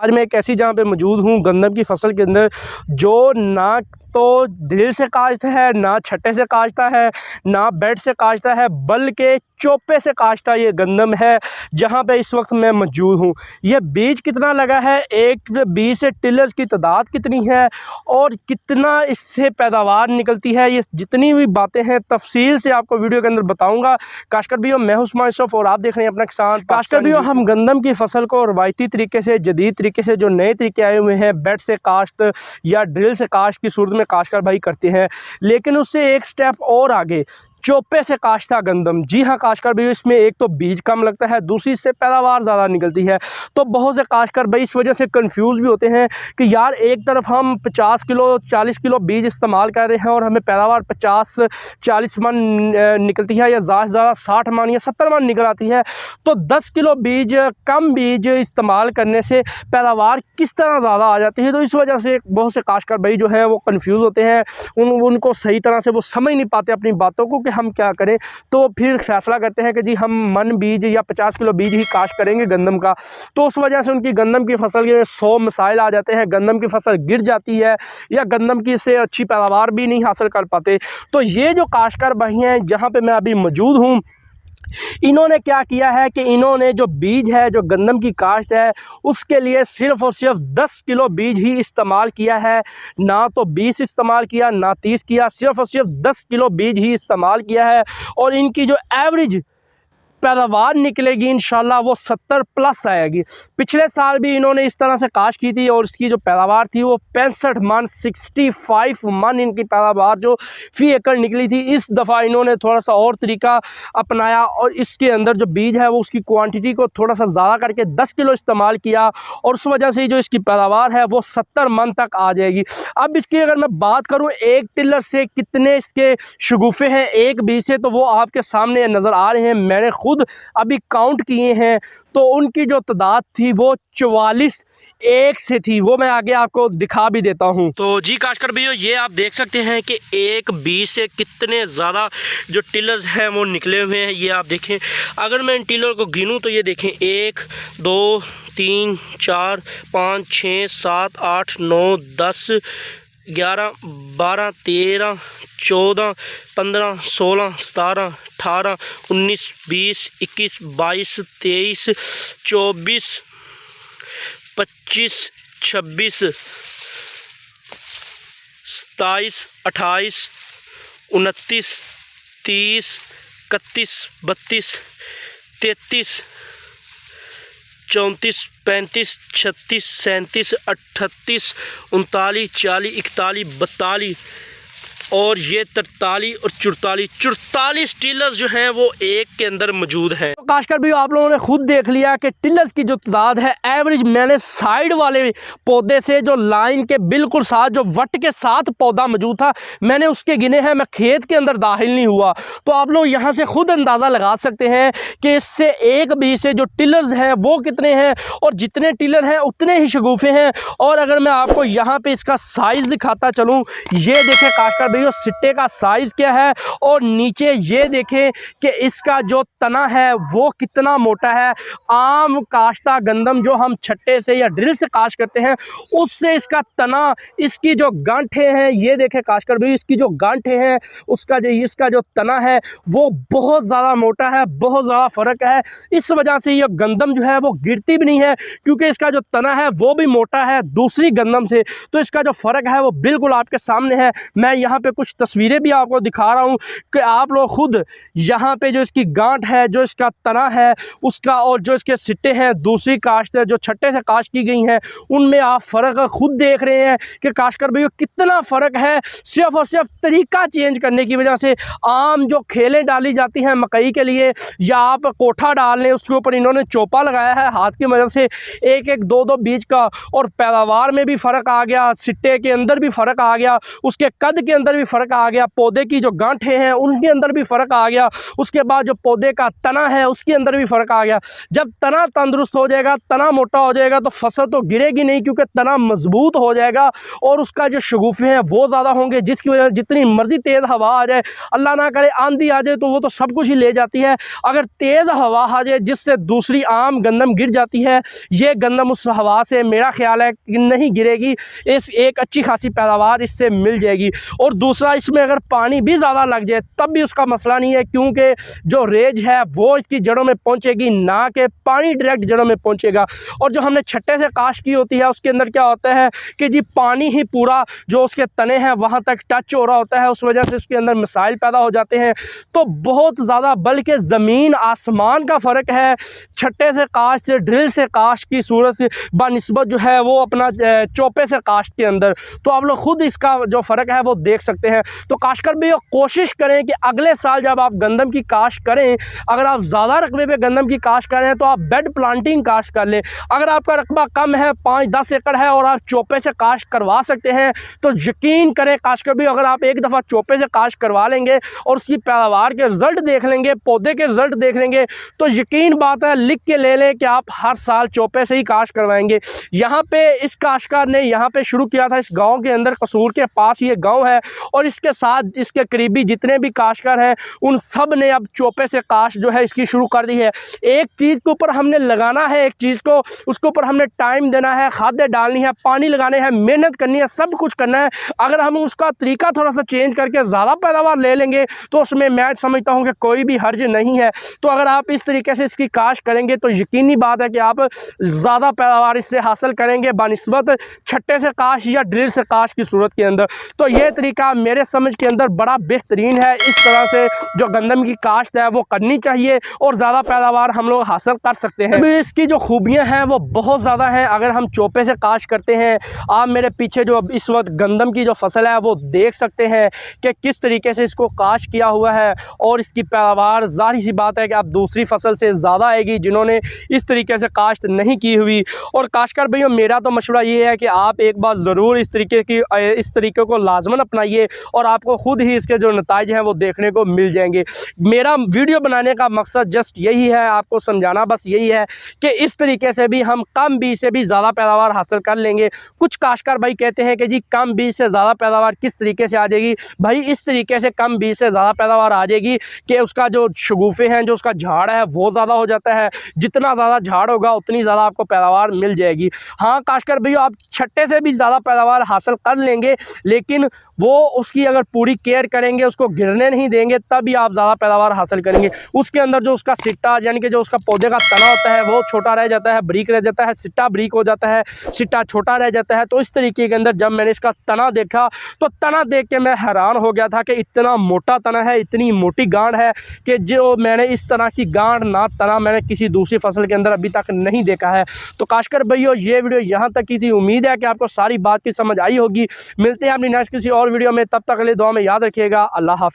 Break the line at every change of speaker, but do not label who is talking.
आज मैं एक ऐसी जगह पे मौजूद हूँ गंदम की फसल के अंदर, जो ना तो ड्रिल से काश्त है, ना छट्टे से काश्ता है, ना बेड से काश्ता है, बल्कि चोपे से काश्ता ये गंदम है जहाँ पे इस वक्त मैं मौजूद हूँ। ये बीज कितना लगा है, एक बीज से टिलर्स की तादाद कितनी है और कितना इससे पैदावार निकलती है, ये जितनी भी बातें हैं तफसील से आपको वीडियो के अंदर बताऊँगा। काश्तकार भाइयों, मैं हूं उस्मान यूसुफ और आप देख रहे हैं अपना किसान। काश्तकार भाइयों, हम गंदम की फसल को रवायती तरीके से, जदीद तरीके से, जो नए तरीके आए हुए हैं, बेड से काश्त या ड्रिल से काश्त की सूरत में काश्तकार भाई करते हैं, लेकिन उससे एक स्टेप और आगे चोपे से काश्ता गंदम। जी हाँ काश्तकार भाई, इसमें एक तो बीज कम लगता है, दूसरी इससे पैदावार ज़्यादा निकलती है। तो बहुत से काश्तकार भाई इस वजह से कंफ्यूज भी होते हैं कि यार एक तरफ हम 50 किलो 40 किलो बीज इस्तेमाल कर रहे हैं और हमें पैदावार 50-40 मन निकलती है, या ज़्यादा से ज़्यादा 60 मन या 70 मन निकल आती है। तो 10 किलो बीज, कम बीज इस्तेमाल करने से पैदावार किस तरह ज़्यादा आ जाती है। तो इस वजह से बहुत से काश्तकार भाई जो हैं वो कंफ्यूज होते हैं, उनको सही तरह से वो समझ नहीं पाते अपनी बातों को हम क्या करें। तो फिर फैसला करते हैं कि जी हम मन बीज या 50 किलो बीज ही काश्त करेंगे गंदम का। तो उस वजह से उनकी गंदम की फसल के 100 मसाइल आ जाते हैं, गंदम की फसल गिर जाती है या गंदम की से अच्छी पैदावार भी नहीं हासिल कर पाते। तो ये जो काश्तकार भाई हैं जहाँ पे मैं अभी मौजूद हूँ, इन्होंने क्या किया है कि इन्होंने जो बीज है, जो गंदम की काश्त है, उसके लिए सिर्फ़ और सिर्फ 10 किलो बीज ही इस्तेमाल किया है। ना तो 20 इस्तेमाल किया, ना 30 किया, सिर्फ़ और सिर्फ 10 किलो बीज ही इस्तेमाल किया है। और इनकी जो एवरेज पैदावार निकलेगी इंशाल्लाह वो 70 प्लस आएगी। पिछले साल भी इन्होंने इस तरह से काश्त की थी और इसकी जो पैदावार थी वो 65 मन 65 मन इनकी पैदावार जो फी एकड़ निकली थी। इस दफ़ा इन्होंने थोड़ा सा और तरीका अपनाया और इसके अंदर जो बीज है वो उसकी क्वांटिटी को थोड़ा सा ज़्यादा करके 10 किलो इस्तेमाल किया और उस वजह से जो इसकी पैदावार है वो 70 मन तक आ जाएगी। अब इसकी अगर मैं बात करूँ एक टिलर से कितने इसके शगुफ़े हैं एक बीज से, तो वो आपके सामने नज़र आ रहे हैं। मैंने खुद अभी काउंट किए हैं तो उनकी जो तादाद थी वो 44 एक से थी, वो मैं आगे आपको दिखा भी देता हूं। तो जी काश्तकार भैया, ये आप देख सकते हैं कि एक बीज से कितने ज़्यादा जो टिलर्स हैं वो निकले हुए हैं। ये आप देखें, अगर मैं इन टिलर को गिनूं तो ये देखें 1 2 3 4 5 6 7 8 9 10 11 12 13 14 15 16 17 18 19 20 21 22 23 24 25 26 27 28 29 30 31 32 33 34 35 36 37 38 39 40 41 42 और ये 43 और 44 टिलर्स जो हैं वो एक के अंदर मौजूद हैं। तो काश्तकार भाई, आप लोगों ने खुद देख लिया कि टिलर्स की जो तादाद है एवरेज, मैंने साइड वाले पौधे से जो लाइन के बिल्कुल साथ जो वट के साथ पौधा मौजूद था मैंने उसके गिने हैं, मैं खेत के अंदर दाखिल नहीं हुआ। तो आप लोग यहाँ से खुद अंदाज़ा लगा सकते हैं कि इससे एक बीज से जो टिलर्स हैं वो कितने हैं, और जितने टिलर हैं उतने ही शगुफ़े हैं। और अगर मैं आपको यहाँ पे इसका साइज़ दिखाता चलूँ, ये देखें काश्तकार भाई सिट्टे का साइज़ क्या है, और नीचे ये देखें कि इसका जो तना है वो कितना मोटा है। आम काश्ता गंदम जो हम छट्टे से या ड्रिल से काश्त करते हैं उससे इसका तना, इसकी जो गांठें हैं, ये देखें काश्तकार भाई, इसकी जो गांठें हैं इसका जो तना है वो बहुत ज़्यादा मोटा है, बहुत ज़्यादा फ़र्क है। इस वजह से ये गंदम जो है वो गिरती भी नहीं है, क्योंकि इसका जो तना है वो भी मोटा है दूसरी गंदम से। तो इसका जो फ़र्क है वो बिल्कुल आपके सामने है। मैं यहाँ पे कुछ तस्वीरें भी आपको दिखा रहा हूँ कि आप लोग खुद यहाँ पे जो इसकी गांठ है, जो इसका तना है उसका, और जो इसके सिट्टे हैं दूसरी काश्त जो छट्टे से काश्त की गई हैं उनमें आप फ़र्क खुद देख रहे हैं कि काश्तकार भाइयों कितना फ़र्क है। सिर्फ और सिर्फ तरीका चेंज करने की वजह से आम जो खेलें डाली जाती हैं मकई के लिए, या आप कोठा डाल लें उसके ऊपर इन्होंने चोपा लगाया है हाथ की मदद से, एक एक दो दो बीज का, और पैदावार में भी फ़र्क आ गया, सिट्टे के अंदर भी फ़र्क आ गया, उसके कद के अंदर अंदर भी फ़र्क आ गया, पौधे की जो गांठें हैं उनके अंदर भी फ़र्क आ गया, उसके बाद जो पौधे का तना है उसके अंदर भी फ़र्क आ गया। जब तना तंदुरुस्त हो जाएगा, तना मोटा हो जाएगा, तो फसल तो गिरेगी नहीं, क्योंकि तना मजबूत हो जाएगा और उसका जो शगुफ़े हैं वो ज़्यादा होंगे, जिसकी वजह से जितनी मर्ज़ी तेज़ हवा आ जाए, अल्लाह ना करे आंधी आ जाए, तो वो तो सब कुछ ही ले जाती है। अगर तेज़ हवा आ जाए जिससे दूसरी आम गंदम गिर जाती है, ये गंदम उस हवा से मेरा ख्याल है कि नहीं गिरेगी, इस एक अच्छी खासी पैदावार इससे मिल जाएगी। और दूसरा, इसमें अगर पानी भी ज़्यादा लग जाए तब भी उसका मसला नहीं है, क्योंकि जो रेज है वो इसकी जड़ों में पहुंचेगी, ना कि पानी डायरेक्ट जड़ों में पहुंचेगा। और जो हमने छट्टे से काश की होती है उसके अंदर क्या होता है कि जी पानी ही पूरा जो उसके तने हैं वहाँ तक टच हो रहा होता है, उस वजह से उसके अंदर मिसाइल पैदा हो जाते हैं। तो बहुत ज़्यादा, बल्कि ज़मीन आसमान का फ़र्क है छट्टे से काश से, ड्रिल से काश की सूरत से बनिस्बत जो है वो अपना चौपे से काश के अंदर। तो आप लोग खुद इसका जो फ़र्क है वो देख सकते हैं। तो काश्तकार भी कोशिश करें कि अगले साल जब आप गंदम की काश करें, अगर आप ज़्यादा रकबे पे गंदम की काश करें तो आप बेड प्लांटिंग काश कर लें। अगर आपका रकबा कम है, 5-10 एकड़ है और आप चौपे से काश करवा सकते हैं, तो यकीन करें काश्तकार भी, अगर आप एक दफ़ा चौपे से काश करवा लेंगे और उसकी पैदावार के रिज़ल्ट देख लेंगे, पौधे के रिज़ल्ट देख लेंगे, तो यकीन बात है, लिख के ले लें कि आप हर साल चौपे से ही काश करवाएंगे। यहाँ पे इस काश्तकार ने यहाँ पे शुरू किया था, इस गांव के अंदर, कसूर के पास ये गांव है, और इसके साथ इसके करीबी जितने भी काश्तकार हैं उन सब ने अब चौपे से काश जो है इसकी शुरू कर दी है। एक चीज़ के ऊपर हमने लगाना है, एक चीज़ को उसके ऊपर हमने टाइम देना है, खादें डालनी है, पानी लगाने हैं, मेहनत करनी है, सब कुछ करना है। अगर हम उसका तरीका थोड़ा सा चेंज करके ज़्यादा पैदावार ले लेंगे तो उसमें मैं समझता हूँ कि कोई भी हर्ज नहीं है। तो अगर आप इस तरीके से इसकी काश करेंगे तो यकीनी बात है कि आप ज़्यादा पैदावार इससे हासिल करेंगे बनिस्बत छट्टे से काश या ड्रिल से काश की सूरत के अंदर। तो ये तरीका मेरे समझ के अंदर बड़ा बेहतरीन है। इस तरह से जो गंदम की काश्त है वो करनी चाहिए और ज़्यादा पैदावार हम लोग हासिल कर सकते हैं। अभी इसकी जो खूबियाँ हैं वो बहुत ज़्यादा हैं। अगर हम चौपे से काश करते हैं, आप मेरे पीछे जो इस वक्त गंदम की जो फसल है वो देख सकते हैं कि किस तरीके से इसको काश किया हुआ है, और इसकी पैदावार ज़ाहिर सी बात है कि आप दूसरी फसल से ज़्यादा आएगी जिन्होंने इस तरीके से काश्त नहीं की हुई। और काश्तकार भैया, मेरा तो मशवरा ये है कि आप एक बार ज़रूर इस तरीके को लाजमन अपनाइए और आपको खुद ही इसके जो नताइज हैं वो देखने को मिल जाएंगे। मेरा वीडियो बनाने का मकसद जस्ट यही है, आपको समझाना बस यही है कि इस तरीके से भी हम कम बीज से भी ज़्यादा पैदावार हासिल कर लेंगे। कुछ काश्तकार भाई कहते हैं कि जी कम बीज से ज़्यादा पैदावार किस तरीके से आ जाएगी। भाई इस तरीके से कम बीज से ज़्यादा पैदावार आ जाएगी कि उसका जो शगुफ़े हैं, जो उसका झाड़ है वो ज़्यादा हो जाता है। जितना ज़्यादा झाड़ होगा उतनी ज़्यादा आपको पैदावार मिल जाएगी। हाँ काश्तकार भैया, आप छट्टे से भी ज़्यादा पैदावार हासिल कर लेंगे, लेकिन वो उसकी अगर पूरी केयर करेंगे, उसको गिरने नहीं देंगे, तभी आप ज़्यादा पैदावार हासिल करेंगे। उसके अंदर जो उसका सिट्टा यानी कि जो उसका पौधे का तना होता है वो छोटा रह जाता है, बारीक रह जाता है, सिट्टा बारीक हो जाता है, सिट्टा छोटा रह जाता है। तो इस तरीके के अंदर जब मैंने इसका तना देखा तो तना देख के मैं हैरान हो गया था कि इतना मोटा तना है, इतनी मोटी गांठ है कि जो मैंने इस तरह की गांठ ना तना मैंने किसी दूसरी फसल के अंदर अभी तक नहीं देखा है। तो काश्तकार भैया, ये वीडियो यहाँ तक की थी। उम्मीद है कि आपको सारी बात की समझ आई होगी। मिलते हैं अपनी नेक्स्ट किसी और वीडियो में, तब तक के लिए दुआ में याद रखिएगा। अल्लाह हाफ़िज़।